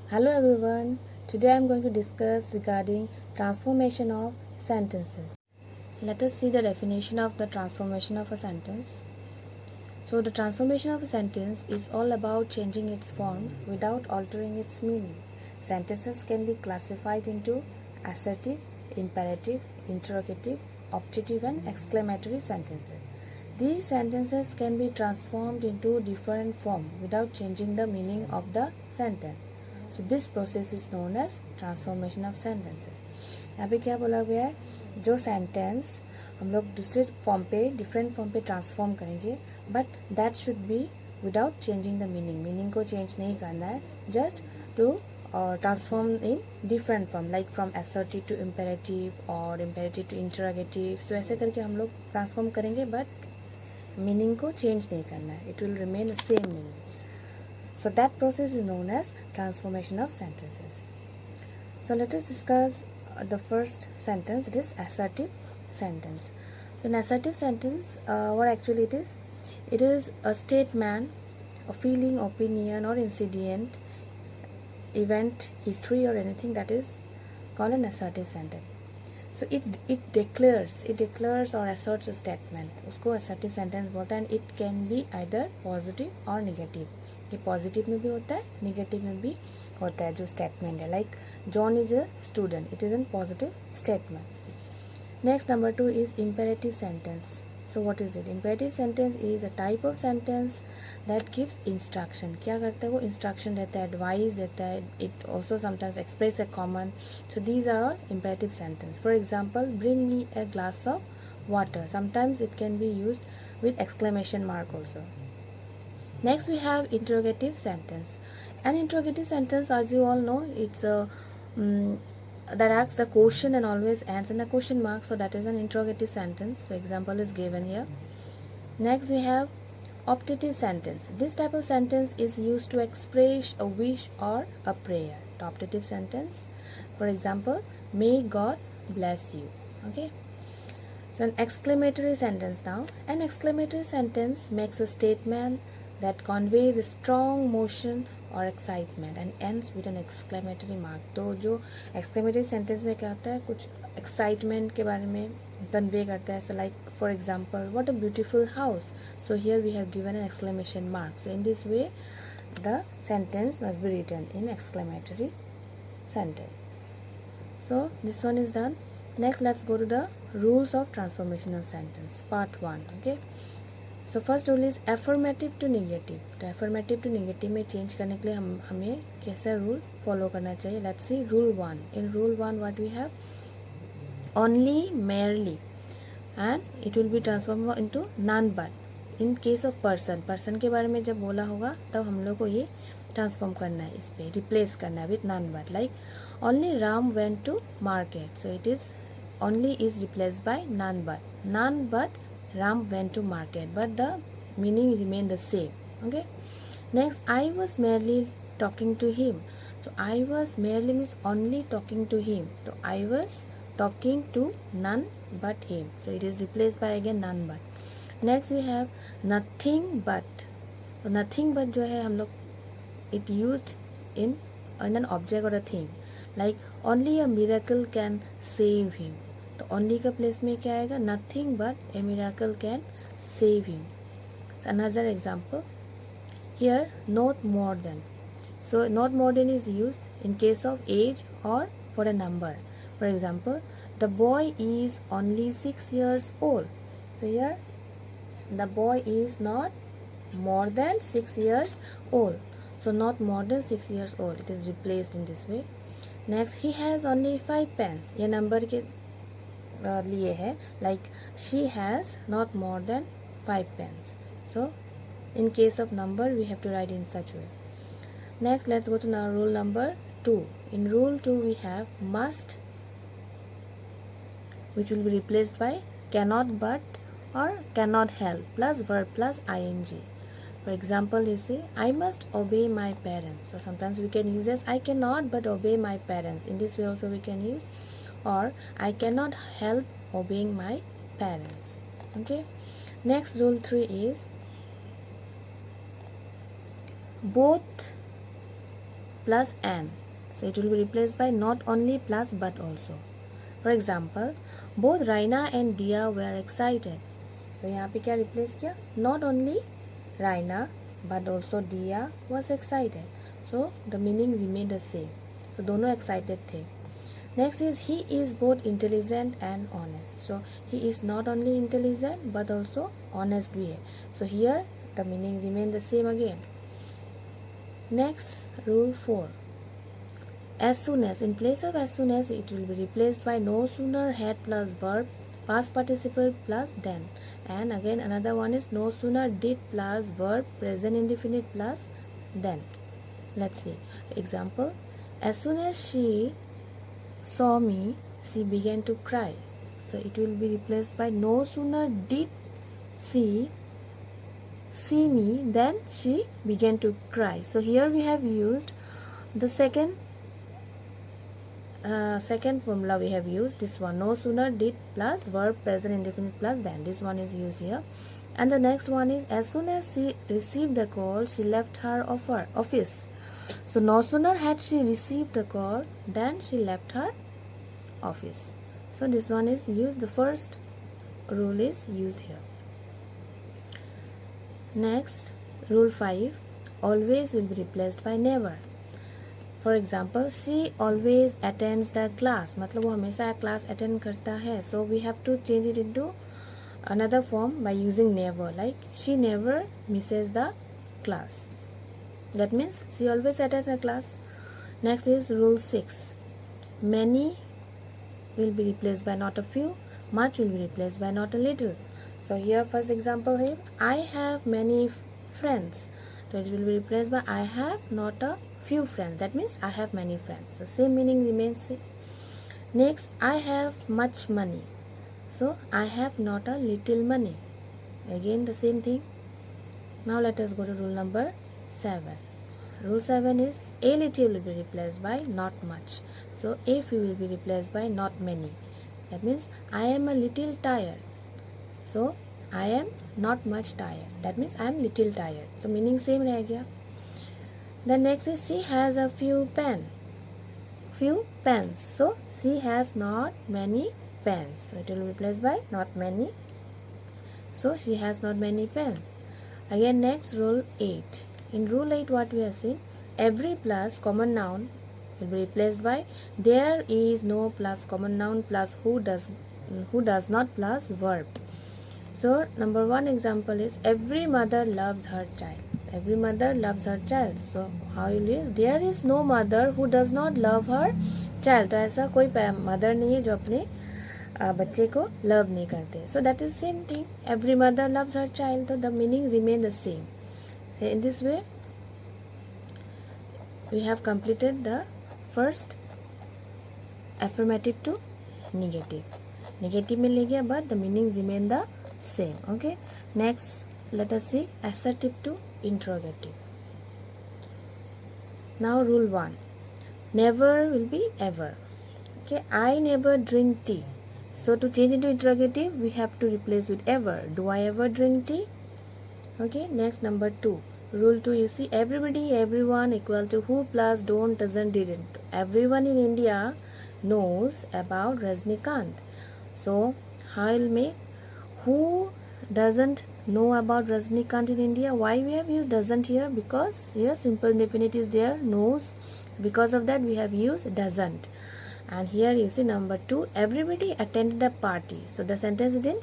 Hello everyone. Today I am going to discuss regarding transformation of sentences. Let us see the definition of the transformation of a sentence. So the transformation of a sentence is all about changing its form without altering its meaning. Sentences can be classified into assertive, imperative, interrogative, objective and exclamatory sentences. These sentences can be transformed into different form without changing the meaning of the sentence. So this process is known as transformation of sentences. यहाँ पे क्या बोला गया है, जो sentence हम लोग दूसरे फॉर्म पे डिफरेंट फॉर्म पे ट्रांसफॉर्म करेंगे but that should be without changing the meaning को चेंज नहीं करना है, just to transform in different form like from assertive to imperative और इम्पेरेटिव टू इंटरोगेटिव. सो ऐसे करके हम लोग ट्रांसफॉर्म करेंगे बट मीनिंग को चेंज नहीं करना है, it will remain same meaning. So that process is known as transformation of sentences. So let us discuss the first sentence. It is assertive sentence. So an assertive sentence, what actually it is? It is a statement, a feeling, opinion or incident, event, history or anything that is called an assertive sentence. So it declares or asserts a statement. उसको assertive sentence बोलते हैं. It can be either positive or negative. ये positive में भी होता है, negative में भी होता है. जो स्टेटमेंट है like John is a student, it is an positive statement. Next number 2 is imperative sentence. So what is it? Imperative sentence is a type of sentence that gives instruction. क्या करता है वो? इंस्ट्रक्शन देता है, advice देता है. It also sometimes express a common. So these are all imperative sentence. For example, bring me a glass of water. Sometimes it can be use with exclamation mark also. Next we have interrogative sentence. An interrogative sentence, as you all know, it's a that asks a question and always ends in a question mark, so that is an interrogative sentence. So example is given here. Next we have optative sentence. This type of sentence is used to express a wish or a prayer. The optative sentence, for example, may God bless you. Okay. So an exclamatory sentence now. An exclamatory sentence makes a statement that conveys a strong motion or excitement and ends with an exclamatory mark. तो जो exclamatory sentence में क्या होता है, कुछ excitement के बारे में convey करता है. So like for example, what a beautiful house. So here we have given an exclamation mark. So in this way, the sentence must be written in exclamatory sentence. So this one is done. Next let's go to the rules of transformation of sentence, part 1. Okay, so first rule is affirmative to negative. तो affirmative to negative में change करने के लिए हमें कैसा rule follow करना चाहिए? Let's see rule 1. In rule 1 what we have? Only, merely, and it will be transformed into none but. In case of person के बारे में जब बोला होगा तब हम लोग को ये ट्रांसफॉर्म करना है, इस पे रिप्लेस करना है with none but. Like only Ram went to market. So it is only is replaced by none but Ram went to market, but the meaning remain the same. Okay. Next, I was merely talking to him. So I was merely means only talking to him. So I was talking to none but him. So it is replaced by again none but. Next we have nothing but. So nothing but जो है हम लोग it used in an object or a thing. Like only a miracle can save him. तो only का place में क्या आएगा? nothing but a miracle can save him. So another example here, not more than. So not more than is used in case of age or for a number. For example, the boy is only 6 years old. So here the boy is not more than 6 years old. So not more than 6 years old, it is replaced in this way. Next, he has only 5 pens. ये number के लिए है. Like she has not more than 5 pens. So in case of number we have to write in such way. Next let's go to now rule number 2. In rule 2 we have must, which will be replaced by cannot but or cannot help plus verb plus ing. For example, you say I must obey my parents. So sometimes we can use as I cannot but obey my parents. In this way also we can use, or I cannot help obeying my parents. Okay. Next rule 3 is both plus and. So it will be replaced by not only plus but also. For example, both Raina and Dia were excited. So यहाँ पे क्या replace किया? Not only Raina but also Dia was excited. So the meaning remained the same. So दोनों excited थे. Next is he is both intelligent and honest. So he is not only intelligent but also honest भी है. So here the meaning remained the same again. Next, rule 4. As soon as, in place of as soon as, it will be replaced by no sooner had plus verb, past participle plus then. And again another one is no sooner did plus verb, present indefinite plus then. Let's see. Example, as soon as she saw me, she began to cry. So it will be replaced by no sooner did she see me, then she began to cry. So here we have used the second formula we have used, this one, no sooner did plus verb, present indefinite plus then. This one is used here. And the next one is as soon as she received the call, she left her office. So no sooner had she received the call, then she left her office. So this one is used, the first rule is used here. Next, rule 5, always will be replaced by never. For example, she always attends the class. मतलब वो हमेशा class attend करता है. So we have to change it into another form by using never. Like she never misses the class. That means she always attends the class. Next is rule 6. Many will be replaced by not a few. Much will be replaced by not a little. So here first example here, I have many friends. So it will be replaced by I have not a few friends. That means I have many friends. So same meaning remains. Next, I have much money. So I have not a little money. Again the same thing. Now let us go to rule number 7. Rule 7 is a little will be replaced by not much. So a few will be replaced by not many. That means I am a little tired. So I am not much tired. That means I am little tired. So meaning same रह गया. The next is she has a few pens. So she has not many pens. So it will be replaced by not many. So she has not many pens. Again next rule 8. In rule 8 what we have seen, every plus common noun will be replaced by there is no plus common noun plus who does not plus verb. So number 1 example is every mother loves her child. Every mother loves her child. So how you live? There is no mother who does not love her child. तो ऐसा कोई mother नहीं है जो अपने बच्चे को love नहीं करते. So that is same thing. Every mother loves her child. So the meaning remain the same. So in this way, we have completed the first affirmative to negative. Negative में ले गया but the meanings remain the same. Okay. Next, let us see assertive to interrogative. Now rule 1. Never will be ever. Okay. I never drink tea. So to change into interrogative, we have to replace with ever. Do I ever drink tea? Okay. Next, number 2. Rule 2, you see everybody, everyone equal to who plus don't, doesn't, didn't. Everyone in India knows about Rajnikant. So how will make who doesn't know about Rajnikant in India? Why we have used doesn't here? Because here simple indefinite is there, knows. Because of that we have used doesn't. And here you see number 2, everybody attended a party. So the sentence is in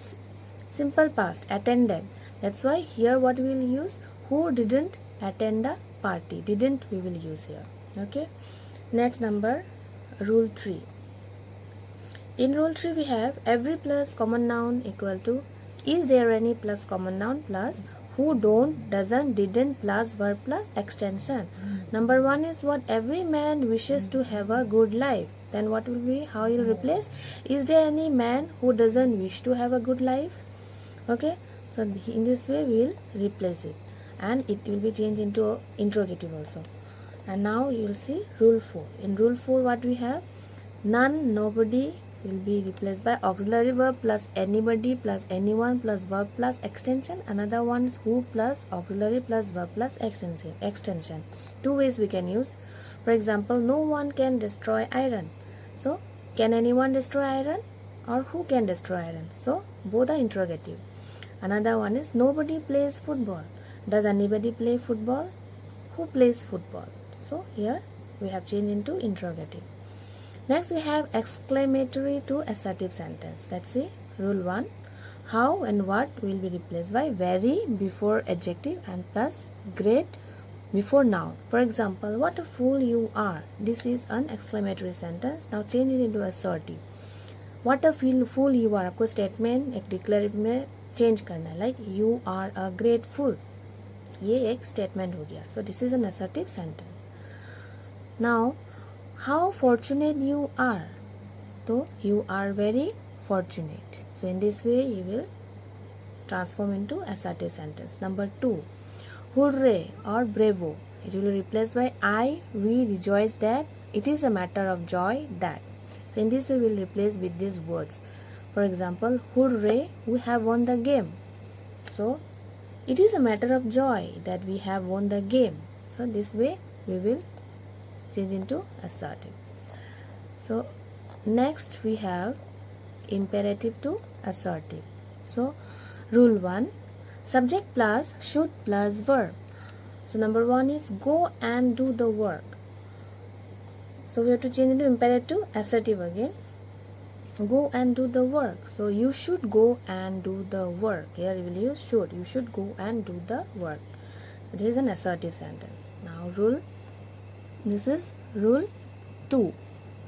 simple past, attended. That's why here what we will use, who didn't attend the party. Didn't we will use here. Okay. Next number, rule 3. In rule 3 we have every plus common noun equal to is there any plus common noun plus who don't, doesn't, didn't plus verb plus extension. Number 1 is what every man wishes to have a good life. Then what will be, how you will replace, is there any man who doesn't wish to have a good life? Okay. So in this way we will replace it. And it will be changed into interrogative also. And now you will see rule 4. In rule 4 what we have, none, nobody will be replaced by auxiliary verb plus anybody plus anyone plus verb plus extension. Another one is who plus auxiliary plus verb plus extension. 2 ways we can use. For example, no one can destroy iron. So can anyone destroy iron, or who can destroy iron? So both are interrogative. Another one is nobody plays football. Does anybody play football? Who plays football? So here we have changed into interrogative. Next we have exclamatory to assertive sentence. Let's see. Rule 1. How and what will be replaced by very before adjective and plus great before noun. For example, what a fool you are. This is an exclamatory sentence. Now change it into assertive. What a fool you are. आपको statement एक declarative में change करना है. Like you are a great fool. ये एक statement हो गया. So this is an assertive sentence. Now, how fortunate you are. So you are very fortunate. So in this way you will transform into assertive sentence. Number 2. Hooray or bravo. It will be replaced by I, we rejoice that, it is a matter of joy that. So in this way we will replace with these words. For example, hooray, we have won the game. So it is a matter of joy that we have won the game. So this way we will change into assertive. So next we have imperative to assertive. So rule 1. Subject plus should plus verb. So number 1 is go and do the work. So we have to change into imperative to assertive again. Go and do the work. So you should go and do the work. Here we will use should. You should go and do the work. This is an assertive sentence. Now this is rule 2.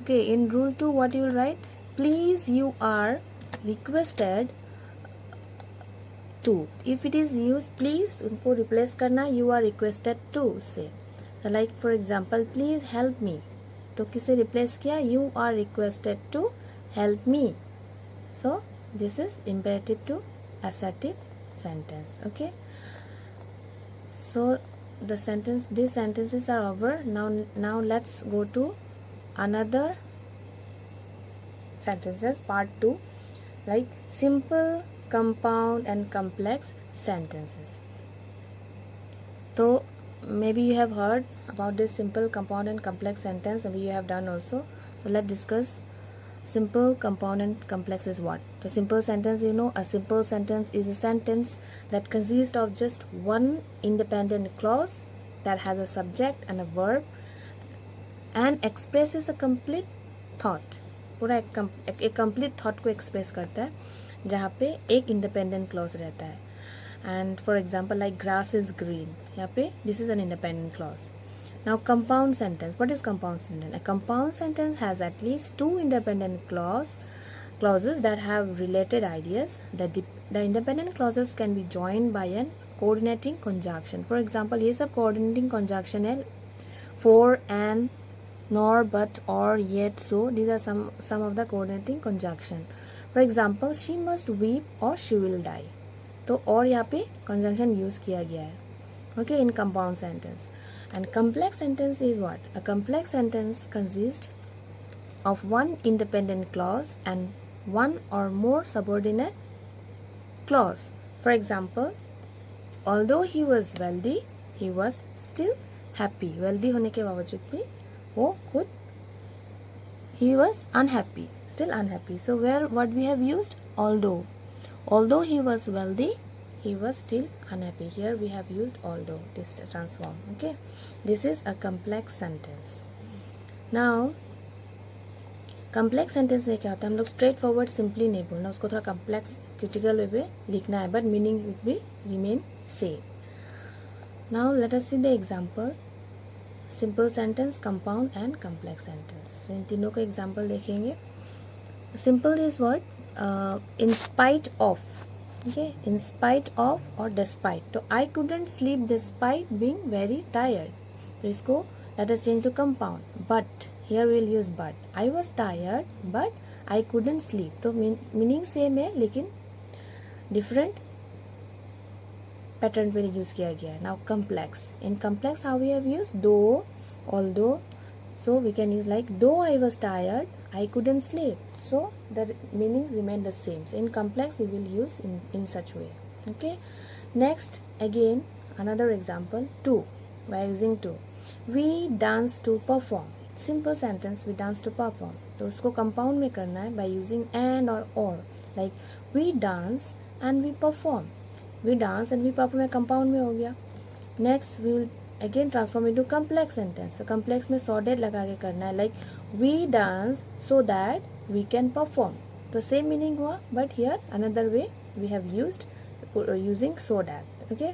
Okay, in rule 2 what you will write? Please you are requested to. If it is used please, उनको replace करना, you are requested to say. So like for example, please help me. तो किसे replace किया? You are requested to help me. So this is imperative to assertive sentence. Okay. So these sentences are over. Now let's go to another sentences part 2, like simple, compound and complex sentences. So maybe you have heard about this simple, compound and complex sentence. Maybe you have done also. So let's discuss simple, compound and complex is what. The simple sentence, a simple sentence is a sentence that consists of just one independent clause that has a subject and a verb and expresses a complete thought. पूरा एक complete thought को express करता है जहाँ पे एक independent clause रहता है. And for example, like grass is green. यहाँ पे this is an independent clause. Now compound sentence. What is compound sentence? A compound sentence has at least two independent clauses that have related ideas. The independent clauses can be joined by an coordinating conjunction. For example, ये सब coordinating conjunction है. For, and, nor, but, or, yet, so. These are some of the coordinating conjunction. For example, she must weep or she will die. तो और यहाँ पे conjunction use किया गया है. Okay, in compound sentence. And complex sentence is what? A complex sentence consists of one independent clause and one or more subordinate clause. For example, although he was wealthy, he was still happy. Wealthy होने के बावजूद भी वो खुद he was unhappy, still unhappy. So what we have used? Although he was wealthy, he was still unhappy. Here we have used although, this transform. Okay, this is a complex sentence. Now complex sentence में क्या होता है? हम लोग straight forward simply नहीं बोलना, उसको थोड़ा complex critical way पे लिखना है, but meaning will be remain same. Now let us see the example. Simple sentence, compound and complex sentence. So इन तीनों का example देखेंगे. Simple is what? In spite of. Okay, in spite of or despite. So I couldn't sleep despite being very tired. So इसको let us change to compound. But here we will use but. I was tired but I couldn't sleep. तो meaning same है लेकिन different pattern पे use किया गया है. Now complex. In complex how we have used? Though, although. So we can use like though I was tired, I couldn't sleep. So the meanings remain the same. So in complex we will use in such way. Okay. Next again another example, to. We are using to. we dance to perform, simple sentence, we dance to perform, तो उसको compound में करना है by using and or, like we dance and we perform, we dance and we perform compound में हो गया. Next we will again transform into complex sentence. तो complex में सॉर्टेड लगा के करना है, like we dance so that we can perform. तो सेम मीनिंग हुआ, but here another way we have used using so that. Okay,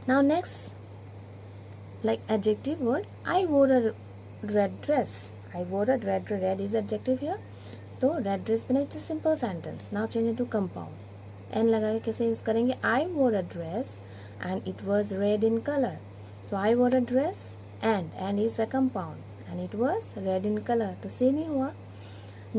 now next like adjective word, I wore a red dress. I wore a red is adjective here. तो red dress बना it's simple sentence. Now change into compound. And लगा के कैसे use करेंगे, I wore a dress and it was red in color. So I wore a dress and is a compound and it was red in color. तो same ही हुआ.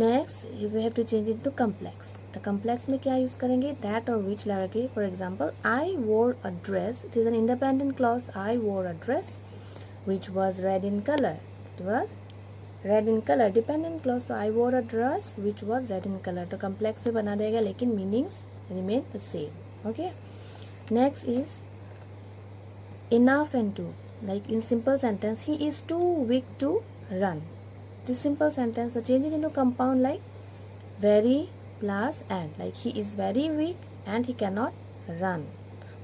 Next we have to change it to complex. तो complex में क्या use करेंगे, that or which लगा के. For example, I wore a dress. It is an independent clause. I wore a dress which was red in color. It was red in color. Dependent clause. So I wore a dress which was red in color. तो complex में बना देगा, लेकिन meanings remain the same. Okay. Next is enough and to, like in simple sentence, he is too weak to run. This simple sentence, so change it into compound like very plus and, like he is very weak and he cannot run.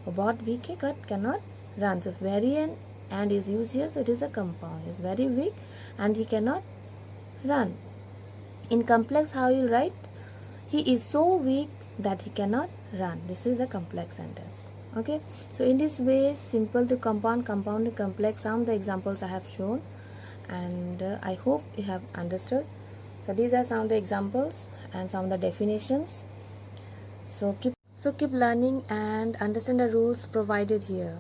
वो बहुत weak है but cannot run. So very and is used here, so it is a compound. He is very weak and he cannot run. In complex, how you write, he is so weak that he cannot run. This is a complex sentence. Okay, so in this way, simple to compound, compound to complex, some of the examples I have shown, and I hope you have understood. So these are some of the examples and some of the definitions. So keep learning and understand the rules provided here.